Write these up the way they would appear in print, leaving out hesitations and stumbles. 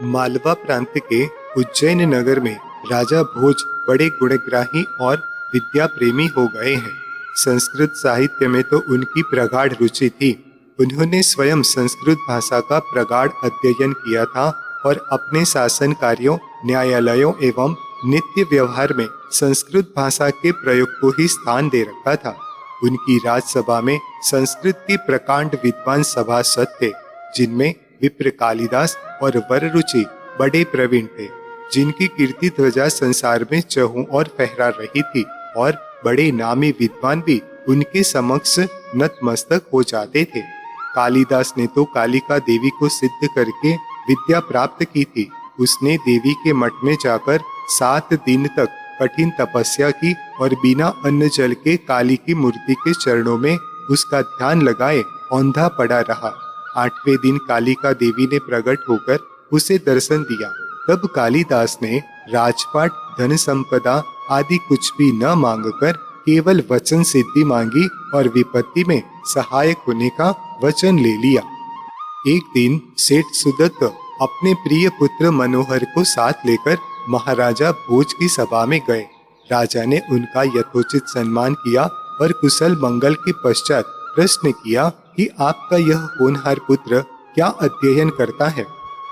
मालवा प्रांत के उज्जैन नगर में राजा भोज बड़े गुणग्राही और विद्या प्रेमी हो गए हैं। संस्कृत साहित्य में तो उनकी प्रगाढ़ रुचि थी। उन्होंने स्वयं संस्कृत भाषा का प्रगाढ़ अध्ययन किया था और अपने शासन कार्यों, न्यायालयों एवं नित्य व्यवहार में संस्कृत भाषा के प्रयोग को ही स्थान दे रखा था। उनकी राजसभा में संस्कृत के प्रकांड विद्वान सभासद थे, जिनमें विप्र कालिदास और वररुचि बड़े प्रवीण थे, जिनकी कीर्ति ध्वजा संसार में चहुं और फहरा रही थी और बड़े नामी विद्वान भी उनके समक्ष नतमस्तक हो जाते थे। कालिदास ने तो कालिका देवी को सिद्ध करके विद्या प्राप्त की थी। उसने देवी के मठ में जाकर 7 दिन तक कठिन तपस्या की और बिना अन्न जल के काली की मूर्ति के चरणों में उसका ध्यान लगाए औंधा पड़ा रहा। 8वें दिन कालिका देवी ने प्रकट होकर उसे दर्शन दिया। तब कालिदास ने राजपाट, धन संपदा आदि कुछ भी न मांगकर केवल वचन सिद्धि मांगी और विपत्ति में सहायक होने का वचन ले लिया। एक दिन सेठ सुदत्त अपने प्रिय पुत्र मनोहर को साथ लेकर महाराजा भोज की सभा में गए। राजा ने उनका यथोचित सम्मान किया और कुशल मंगल के पश्चात प्रश्न किया कि आपका यह होनहार पुत्र क्या अध्ययन करता है।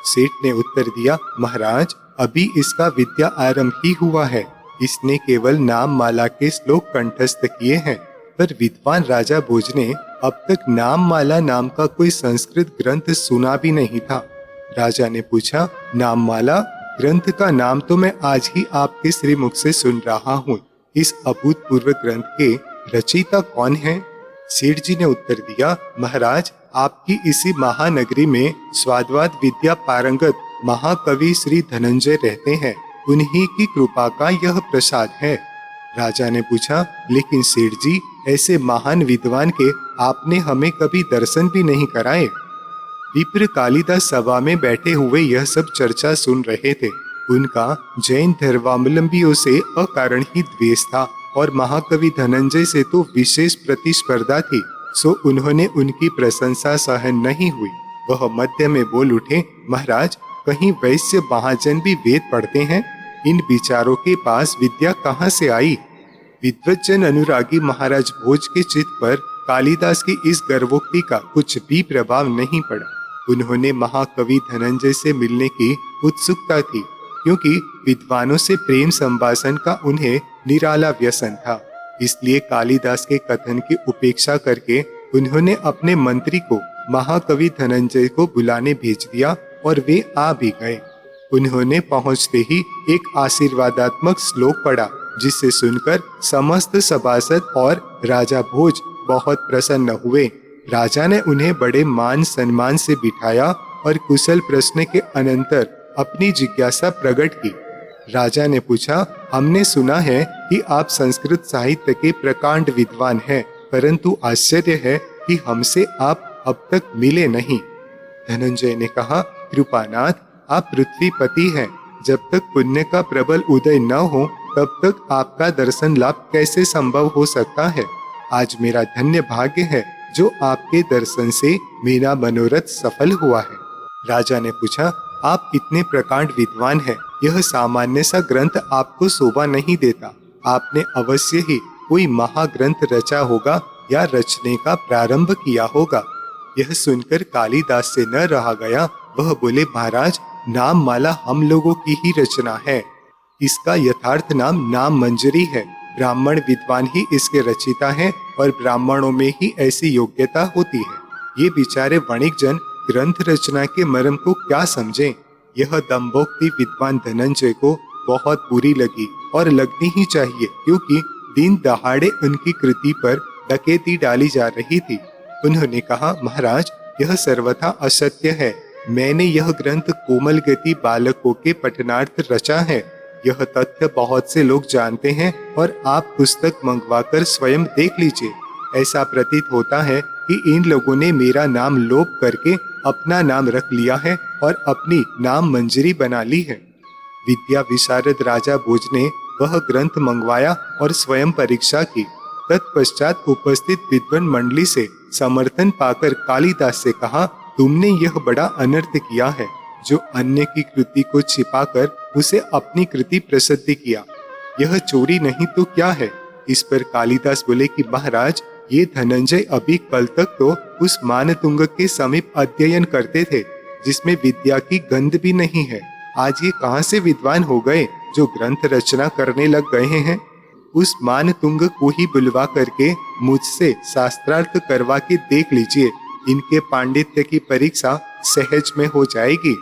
सेठ ने उत्तर दिया, महाराज, अभी इसका विद्या आरंभ ही हुआ है। इसने केवल नाम माला के श्लोक कंठस्थ किए हैं। पर विद्वान राजा भोज ने अब तक नाम माला नाम का कोई संस्कृत ग्रंथ सुना भी नहीं था। राजा ने पूछा, नाम माला ग्रंथ का नाम तो मैं आज ही आपके श्रीमुख से सुन रहा हूँ। इस अभूतपूर्व ग्रंथ के रचयिता कौन है? सेठ जी ने उत्तर दिया, महाराज, आपकी इसी महानगरी में स्वादवाद विद्या पारंगत महाकवि श्री धनंजय रहते हैं। उन्हीं की कृपा का यह प्रसाद है। राजा ने पूछा, लेकिन सेठ जी, ऐसे महान विद्वान के आपने हमें कभी दर्शन भी नहीं कराए। विप्र कालिदास सभा में बैठे हुए यह सब चर्चा सुन रहे थे। उनका जैन धर्मावलंबियों से अकारण ही द्वेष था और महाकवि धनंजय से तो विशेष प्रतिस्पर्धा थी। सो उन्होंने उनकी प्रशंसा सहन नहीं हुई। वह मध्य में बोल उठे, महाराज, कहीं वैश्य महाजन भी वेद पढ़ते हैं? इन विचारों के पास विद्या कहाँ से आई? विद्वज्जन अनुरागी महाराज भोज के चित्त पर कालिदास की इस गर्वोक्ति का कुछ भी प्रभाव नहीं पड़ा। उन्होंने महाकवि धनंजय से मिलने की उत्सुकता थी, क्योंकि विद्वानों से प्रेम संभाषण का उन्हें निराला व्यसन था। इसलिए कालिदास के कथन की उपेक्षा करके उन्होंने अपने मंत्री को महाकवि धनंजय को बुलाने भेज दिया और वे आ भी गए। उन्होंने पहुंचते ही एक आशीर्वादात्मक श्लोक पढ़ा, जिसे सुनकर समस्त सभासद और राजा भोज बहुत प्रसन्न हुए। राजा ने उन्हें बड़े मान सम्मान से बिठाया और कुशल प्रश्न के अनंतर अपनी जिज्ञासा प्रकट की। राजा ने पूछा, हमने सुना है कि आप संस्कृत साहित्य के प्रकांड विद्वान हैं, परंतु आश्चर्य है कि हमसे आप अब तक मिले नहीं। धनंजय ने कहा, कृपानाथ, आप पृथ्वीपति हैं। जब तक पुण्य का प्रबल उदय न हो तब तक आपका दर्शन लाभ कैसे संभव हो सकता है। आज मेरा धन्य भाग्य है जो आपके दर्शन से मेरा मनोरथ सफल हुआ है। राजा ने पूछा, आप इतने प्रकांड विद्वान हैं, यह सामान्य सा ग्रंथ आपको शोभा नहीं देता। आपने अवश्य ही कोई महाग्रंथ रचा होगा या रचने का प्रारंभ किया होगा। यह सुनकर कालिदास से न रहा गया। वह बोले, महाराज, नाम माला हम लोगों की ही रचना है। इसका यथार्थ नाम नाम मंजरी है। ब्राह्मण विद्वान ही इसके रचिता हैं और ब्राह्मणों में ही ऐसी योग्यता होती है। ये बेचारे वणिक जन ग्रंथ रचना के मर्म को क्या समझें। यह दंभोक्ति विद्वान धनंजय को बहुत बुरी लगी और लगनी ही चाहिए, क्योंकि दिन दहाड़े उनकी कृति पर डकैती डाली जा रही थी। उन्होंने कहा, महाराज, यह सर्वथा असत्य है। मैंने यह ग्रंथ कोमल गति बालकों के पठनार्थ रचा है। यह तथ्य बहुत से लोग जानते हैं और आप पुस्तक मंगवाकर स्वयं देख लीजिए। ऐसा प्रतीत होता है कि इन लोगों ने मेरा नाम लोप करके अपना नाम रख लिया है और अपनी नाम मंजरी बना ली है। विद्या विशारद राजा भोज ने वह ग्रंथ मंगवाया और स्वयं परीक्षा की। तत्पश्चात उपस्थित विद्वान मंडली से समर्थन पाकर कालिदास से कहा, तुमने यह बड़ा अनर्थ किया है। जो अन्य की कृति को छिपाकर उसे अपनी कृति प्रसिद्ध किया। यह चोरी नहीं तो क्या है? इस पर कालिदास बोले कि महाराज, ये धनंजय अभी कल तक तो उस मानतुंग के समीप अध्ययन करते थे जिसमें विद्या की गंध भी नहीं है। आज ये कहाँ से विद्वान हो गए जो ग्रंथ रचना करने लग गए हैं? उस मानतुंग को ही बुलवा करके मुझसे शास्त्रार्थ करवा के देख लीजिए, इनके पांडित्य की परीक्षा सहज में हो जाएगी।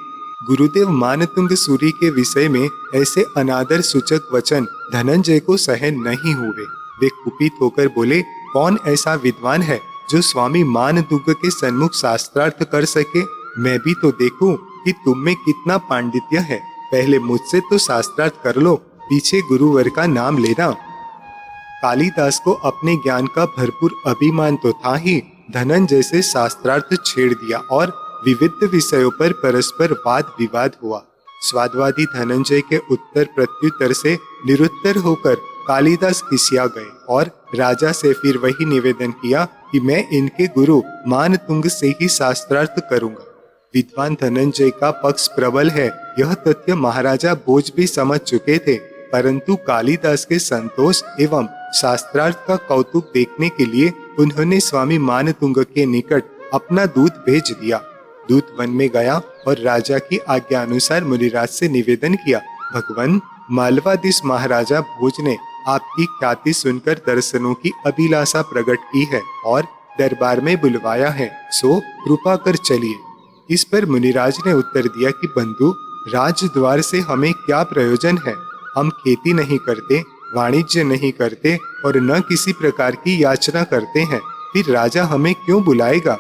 गुरुदेव मानतुंग सूरी के विषय में ऐसे अनादर सूचक वचन धनंजय को सहन नहीं हुए। वे कुपित होकर बोले, कौन ऐसा विद्वान है जो स्वामी मानतुंग के सन्मुख शास्त्रार्थ कर सके? मैं भी तो देखूं कि तुम में कितना पांडित्य है। पहले मुझसे तो शास्त्रार्थ कर लो, पीछे गुरुवर का नाम लेना। कालिदास को अपने ज्ञान का भरपूर अभिमान तो था ही, धनंजय से शास्त्रार्थ छेड़ दिया और विविध विषयों पर परस्पर वाद विवाद हुआ। स्वादवादी धनंजय के उत्तर प्रत्युत्तर से निरुत्तर होकर कालिदास खिसिया गए और राजा से फिर वही निवेदन किया कि मैं इनके गुरु मानतुंग से ही शास्त्रार्थ करूंगा। विद्वान धनंजय का पक्ष प्रबल है, यह तथ्य महाराजा भोज भी समझ चुके थे, परंतु कालिदास के संतोष एवं शास्त्रार्थ का कौतुक देखने के लिए उन्होंने स्वामी मानतुंग के निकट अपना दूत भेज दिया। दूत वन में गया और राजा की आज्ञा अनुसार मुनिराज से निवेदन किया, भगवान, मालवाधीश महाराजा भोज ने आपकी ख्याति सुनकर दर्शनों की अभिलाषा प्रकट की है और दरबार में बुलवाया है, सो कृपा कर चलिए। इस पर मुनिराज ने उत्तर दिया कि बंधु, राजद्वार से हमें क्या प्रयोजन है? हम खेती नहीं करते, वाणिज्य नहीं करते और न किसी प्रकार की याचना करते हैं, फिर राजा हमें क्यों बुलाएगा?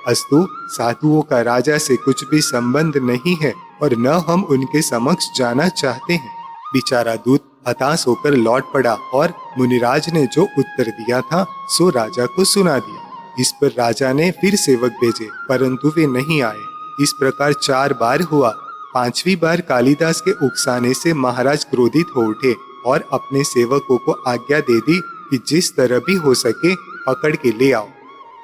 अस्तु, साधुओं का राजा से कुछ भी संबंध नहीं है और न हम उनके समक्ष जाना चाहते हैं। बेचारा दूत हताश होकर लौट पड़ा और मुनिराज ने जो उत्तर दिया था सो राजा को सुना दिया। इस पर राजा ने फिर सेवक भेजे, परंतु वे नहीं आए। इस प्रकार 4 बार हुआ। 5वीं बार कालिदास के उकसाने से महाराज क्रोधित हो उठे और अपने सेवकों को आज्ञा दे दी कि जिस तरह भी हो सके पकड़ के ले आओ।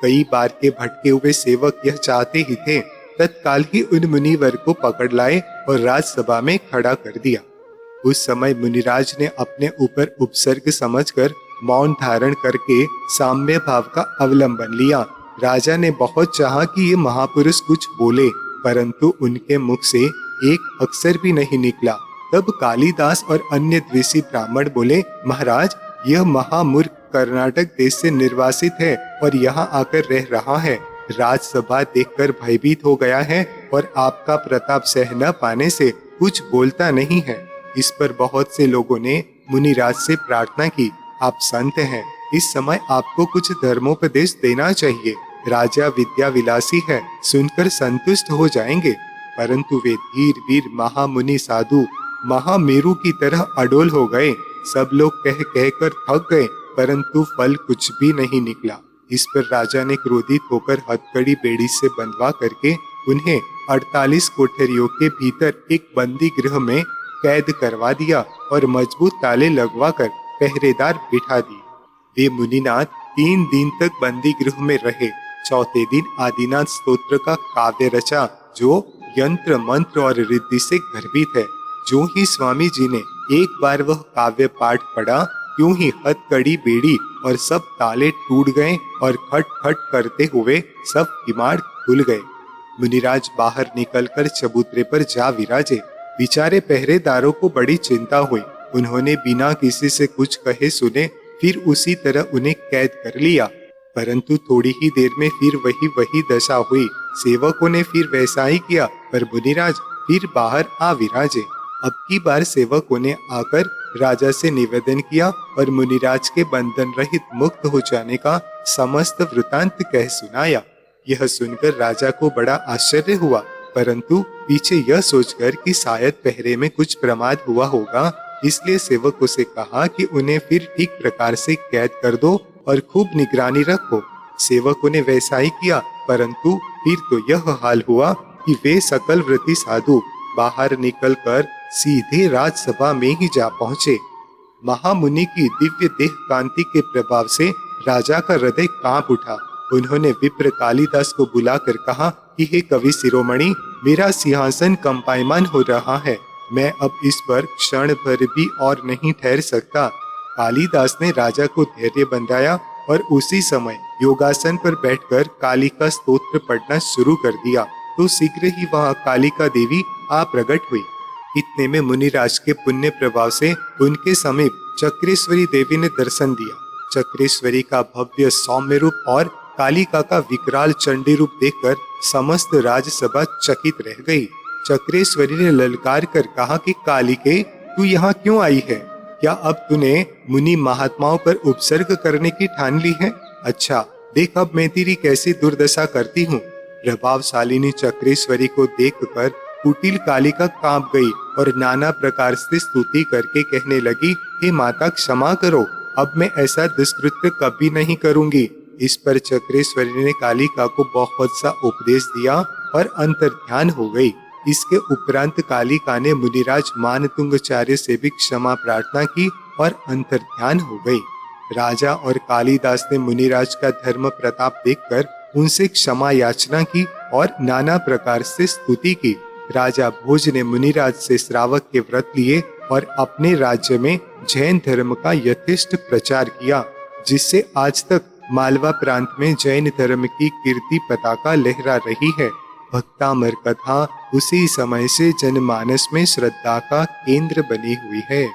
कई बार के भटके हुए सेवक यह चाहते ही थे, तत्काल ही उन मुनिवर को पकड़ लाए और राजसभा में खड़ा कर दिया। उस समय मुनिराज ने अपने ऊपर उपसर्ग समझकर मौन धारण करके साम्य भाव का अवलंबन लिया। राजा ने बहुत चाहा कि ये महापुरुष कुछ बोले, परंतु उनके मुख से एक अक्षर भी नहीं निकला। तब कालिदास और अन्य द्वेषी ब्राह्मण बोले, महाराज, यह महामूर्ख कर्नाटक देश से निर्वासित है और यहाँ आकर रह रहा है। राजसभा देखकर भयभीत हो गया है और आपका प्रताप सह न पाने से कुछ बोलता नहीं है। इस पर बहुत से लोगों ने मुनिराज से प्रार्थना की, आप संत हैं, इस समय आपको कुछ धर्मोपदेश देना चाहिए। राजा विद्या विलासी है, सुनकर संतुष्ट हो जाएंगे। परंतु वे धीर वीर महामुनि साधु महामेरु की तरह अडोल हो गए। सब लोग कह कहकर थक गए, परंतु फल कुछ भी नहीं निकला। इस पर राजा ने क्रोधित होकर हथकड़ी बेड़ी से बंधवा करके उन्हें 48 कोठरियों के भीतर एक बंदी गृह में कैद करवा दिया और मजबूत ताले लगवाकर पहरेदार बिठा दिए। वे मुनिनाथ 3 दिन तक बंदी गृह में रहे। चौथे दिन आदिनाथ स्तोत्र का काव्य रचा, जो यंत्र मंत्र और रिद्धि से गर्भित है। जो ही स्वामी जी ने एक बार वह काव्य पाठ पढ़ा, क्यों ही हथकड़ी बेड़ी और सब ताले टूट गए और खट खट करते हुए सब किमाड़ खुल गए। मुनिराज बाहर निकलकर चबूतरे पर जा विराजे। बेचारे पहरेदारों को बड़ी चिंता हुई। उन्होंने बिना किसी से कुछ कहे सुने फिर उसी तरह उन्हें कैद कर लिया। परंतु थोड़ी ही देर में फिर वही दशा हुई। सेवकों ने फिर वैसा ही किया, पर मुनिराज फिर बाहर आ विराजे। अब की बार सेवकों ने आकर राजा से निवेदन किया और मुनिराज के बंधन रहित मुक्त हो जाने का समस्त वृतांत कह सुनाया। यह सुनकर राजा को बड़ा आश्चर्य हुआ, परंतु पीछे यह सोचकर कि शायद पहरे में कुछ प्रमाद हुआ होगा, इसलिए सेवकों से कहा कि उन्हें फिर ठीक प्रकार से कैद कर दो और खूब निगरानी रखो। सेवकों ने वैसा ही किया, परंतु फिर तो यह हाल हुआ कि वे सकल व्रती साधु बाहर निकलकर सीधे राजसभा में ही जा पहुंचे। महामुनि की दिव्य देह कांति के प्रभाव से राजा का हृदय कांप उठा। उन्होंने विप्र कालिदास को बुलाकर कहा कि हे कवि शिरोमणि, मेरा सिंहासन कंपायमान हो रहा है। मैं अब इस पर क्षण भर भी और नहीं ठहर सकता। कालिदास ने राजा को धैर्य बंधाया और उसी समय योगासन पर बैठकर काली का स्तोत्र पढ़ना शुरू कर दिया तो शीघ्र ही वहाँ कालिका देवी आ प्रकट हुई। इतने में मुनिराज के पुण्य प्रभाव से उनके समीप चक्रेश्वरी देवी ने दर्शन दिया। चक्रेश्वरी का भव्य सौम्य रूप और कालिका का विकराल चंडी रूप देखकर समस्त राजसभा चकित रह गई। चक्रेश्वरी ने ललकार कर कहा कि कालिके, तू यहाँ क्यों आई है? क्या अब तूने मुनि महात्माओं पर उपसर्ग करने की ठान ली है? अच्छा देख अब मैं तेरी कैसी दुर्दशा करती हूँ। प्रभावशालिनी चक्रेश्वरी को देखकर कुटिल कालिका कांप गई और नाना प्रकार से स्तुति करके कहने लगी, हे माता क्षमा करो, अब मैं ऐसा दुष्कृत्य कभी नहीं करूंगी। इस पर चक्रेश्वरी ने कालिका को बहुत सा उपदेश दिया और अंतर्ध्यान हो गई। इसके उपरांत कालिका ने मुनिराज मानतुंगाचार्य से भी क्षमा प्रार्थना की और अंतर्ध्यान हो गई। राजा और कालिदास ने मुनिराज का धर्म प्रताप देखकर उनसे क्षमा याचना की और नाना प्रकार से स्तुति की। राजा भोज ने मुनिराज से श्रावक के व्रत लिए और अपने राज्य में जैन धर्म का यथेष्ट प्रचार किया, जिससे आज तक मालवा प्रांत में जैन धर्म की कीर्ति पताका लहरा रही है। भक्तामर कथा उसी समय से जनमानस में श्रद्धा का केंद्र बनी हुई है।